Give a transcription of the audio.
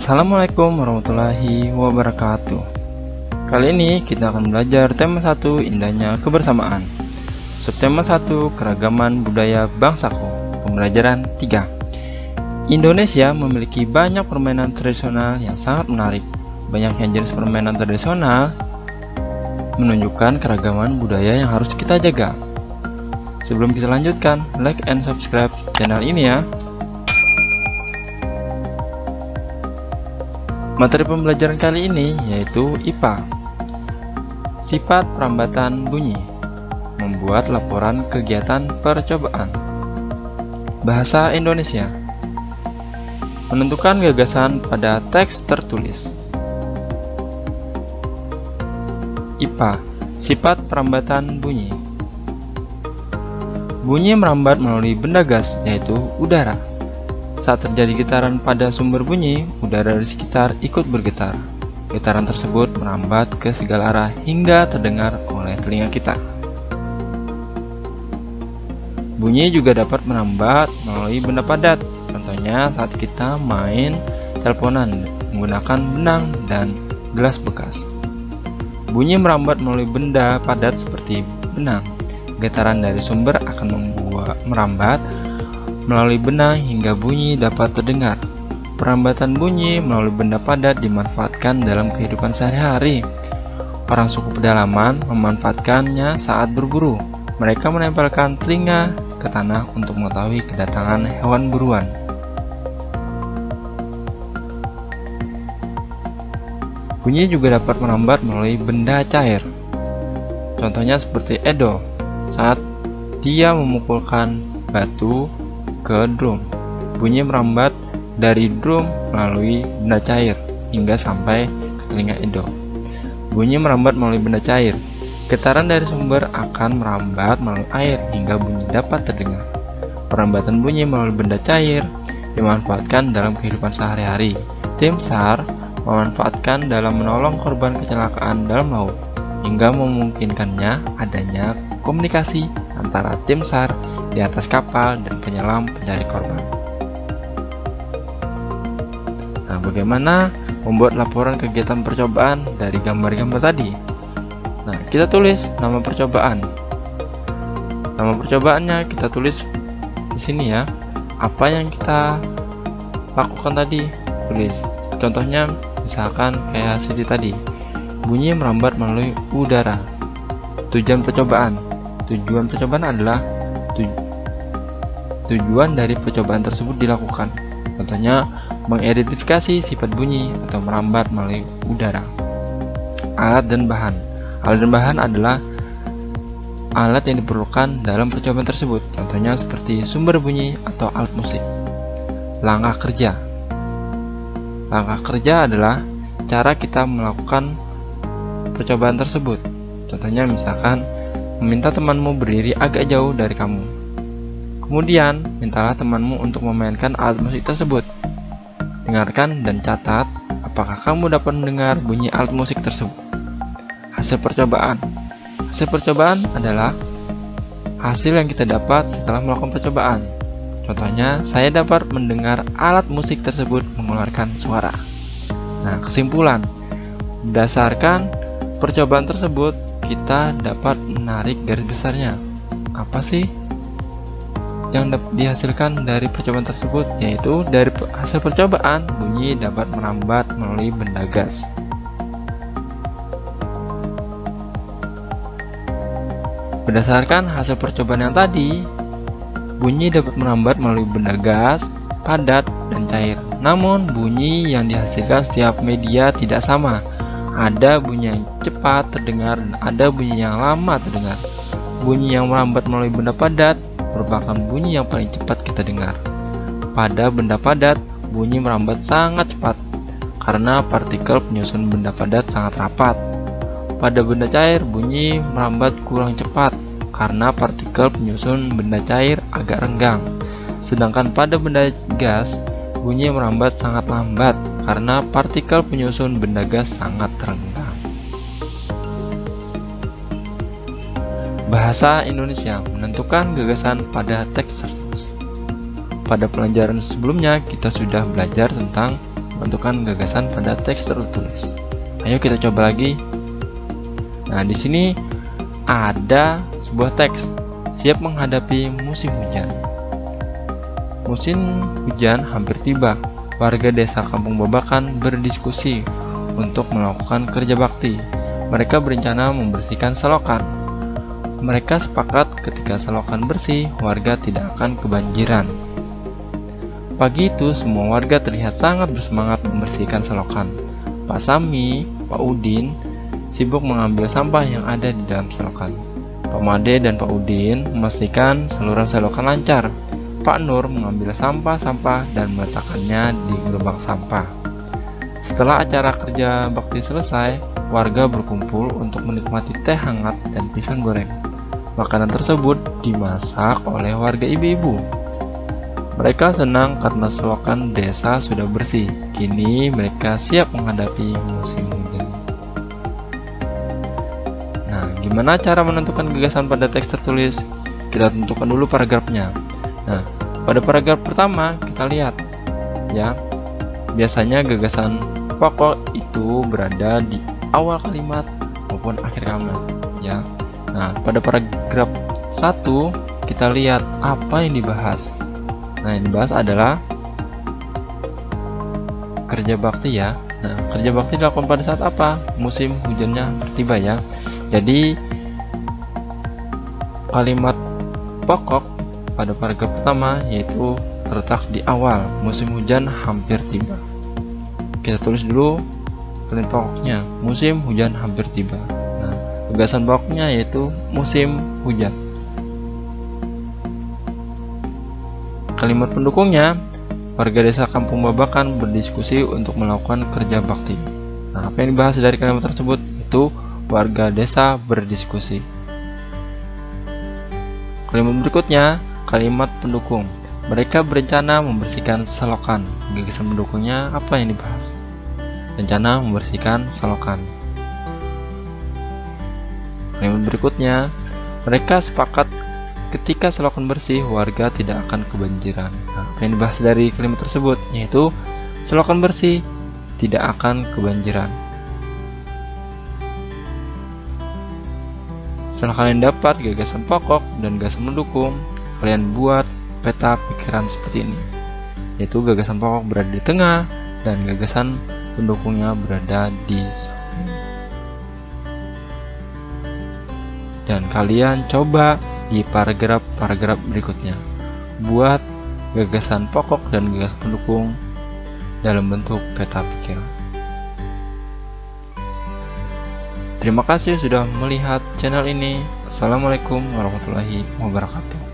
Assalamualaikum warahmatullahi wabarakatuh. Kali ini kita akan belajar tema 1, indahnya kebersamaan. Subtema 1, keragaman budaya bangsaku. Pembelajaran 3. Indonesia memiliki banyak permainan tradisional yang sangat menarik. Banyaknya jenis permainan tradisional menunjukkan keragaman budaya yang harus kita jaga. Sebelum kita lanjutkan, like and subscribe channel ini ya. Materi pembelajaran kali ini yaitu IPA. Sifat perambatan bunyi. Membuat laporan kegiatan percobaan. Bahasa Indonesia. Menentukan gagasan pada teks tertulis. IPA. Sifat perambatan bunyi. Bunyi merambat melalui benda gas, yaitu udara. Saat terjadi getaran pada sumber bunyi, udara di sekitar ikut bergetar. Getaran tersebut merambat ke segala arah hingga terdengar oleh telinga kita. Bunyi juga dapat merambat melalui benda padat. Contohnya saat kita main teleponan menggunakan benang dan gelas bekas. Bunyi merambat melalui benda padat seperti benang. Getaran dari sumber akan merambat melalui benang hingga bunyi dapat terdengar. Perambatan bunyi melalui benda padat dimanfaatkan dalam kehidupan sehari-hari. Orang suku pedalaman memanfaatkannya saat berburu. Mereka menempelkan telinga ke tanah untuk mengetahui kedatangan hewan buruan. Bunyi juga dapat merambat melalui benda cair. Contohnya seperti Edo saat dia memukulkan batu ke drum. Bunyi merambat dari drum melalui benda cair hingga sampai ke telinga Edo. Bunyi merambat melalui benda cair. Getaran dari sumber akan merambat melalui air hingga bunyi dapat terdengar. Perambatan bunyi melalui benda cair dimanfaatkan dalam kehidupan sehari-hari. Tim SAR memanfaatkan dalam menolong korban kecelakaan dalam laut hingga memungkinkannya adanya komunikasi antara tim SAR di atas kapal dan penyelam pencari korban. Nah, bagaimana membuat laporan kegiatan percobaan dari gambar-gambar tadi? Nah, kita tulis nama percobaan. Nama percobaannya kita tulis di sini ya. Apa yang kita lakukan tadi, tulis. Contohnya misalkan kayak Siti tadi. Bunyi merambat melalui udara. Tujuan percobaan. Tujuan percobaan adalah tujuan dari percobaan tersebut dilakukan. Contohnya, mengidentifikasi sifat bunyi atau merambat melalui udara. Alat dan bahan. Alat dan bahan adalah alat yang diperlukan dalam percobaan tersebut. Contohnya seperti sumber bunyi atau alat musik. Langkah kerja. Langkah kerja adalah cara kita melakukan percobaan tersebut. Contohnya misalkan meminta temanmu berdiri agak jauh dari kamu. Kemudian, mintalah temanmu untuk memainkan alat musik tersebut. Dengarkan dan catat apakah kamu dapat mendengar bunyi alat musik tersebut. Hasil percobaan. Hasil percobaan adalah hasil yang kita dapat setelah melakukan percobaan. Contohnya, saya dapat mendengar alat musik tersebut mengeluarkan suara. Nah, kesimpulan. Berdasarkan percobaan tersebut, kita dapat menarik garis besarnya. Apa sih yang dapat dihasilkan dari percobaan tersebut? Yaitu dari hasil percobaan, bunyi dapat merambat melalui benda gas. Berdasarkan hasil percobaan yang tadi, bunyi dapat merambat melalui benda gas, padat, dan cair. Namun, bunyi yang dihasilkan setiap media tidak sama. Ada bunyi yang cepat terdengar dan ada bunyi yang lama terdengar. Bunyi yang merambat melalui benda padat merupakan bunyi yang paling cepat kita dengar. Pada benda padat, bunyi merambat sangat cepat karena partikel penyusun benda padat sangat rapat. Pada benda cair, bunyi merambat kurang cepat karena partikel penyusun benda cair agak renggang. Sedangkan pada benda gas, bunyi merambat sangat lambat karena partikel penyusun benda gas sangat renggang. Bahasa Indonesia menentukan gagasan pada teks tertulis. Pada pelajaran sebelumnya kita sudah belajar tentang menentukan gagasan pada teks tertulis. Ayo kita coba lagi. Nah, di sini ada sebuah teks, siap menghadapi musim hujan. Musim hujan hampir tiba. Warga desa Kampung Babakan berdiskusi untuk melakukan kerja bakti. Mereka berencana membersihkan selokan. Mereka sepakat ketika selokan bersih, warga tidak akan kebanjiran. Pagi itu, semua warga terlihat sangat bersemangat membersihkan selokan. Pak Sami, Pak Udin sibuk mengambil sampah yang ada di dalam selokan. Pak Made dan Pak Udin memastikan seluruh selokan lancar. Pak Nur mengambil sampah-sampah dan meletakkannya di gerobak sampah. Setelah acara kerja bakti selesai, warga berkumpul untuk menikmati teh hangat dan pisang goreng. Makanan tersebut dimasak oleh warga ibu-ibu. Mereka senang karena selokan desa sudah bersih. Kini mereka siap menghadapi musim hujan. Nah, gimana cara menentukan gagasan pada teks tertulis? Kita tentukan dulu paragrafnya. Nah, pada paragraf pertama kita lihat ya, biasanya gagasan pokok itu berada di awal kalimat maupun akhir kalimat ya. Nah, pada paragraf 1 kita lihat apa yang dibahas. Nah, yang dibahas adalah kerja bakti ya. Nah, kerja bakti dilakukan pada saat apa? Musim hujannya tiba ya. Jadi kalimat pokok pada paragraf pertama yaitu terletak di awal, musim hujan hampir tiba. Kita tulis dulu kalimat pokoknya, musim hujan hampir tiba. Nah, gagasan pokoknya yaitu musim hujan. Kalimat pendukungnya, warga desa Kampung Babakan berdiskusi untuk melakukan kerja bakti. Nah, apa yang dibahas dari kalimat tersebut? Itu warga desa berdiskusi. Kalimat berikutnya, kalimat pendukung. Mereka berencana membersihkan selokan. Gagasan pendukungnya apa yang dibahas? Rencana membersihkan selokan. Kalimat berikutnya, mereka sepakat ketika selokan bersih, warga tidak akan kebanjiran. Nah, apa yang dibahas dari kalimat tersebut yaitu selokan bersih, tidak akan kebanjiran. Setelah kalian dapat gagasan pokok dan gagasan mendukung, kalian buat peta pikiran seperti ini, yaitu gagasan pokok berada di tengah dan gagasan pendukungnya berada di samping. Dan kalian coba di paragraf-paragraf berikutnya buat gagasan pokok dan gagasan pendukung dalam bentuk peta pikiran. Terima kasih sudah melihat channel ini. Assalamualaikum warahmatullahi wabarakatuh.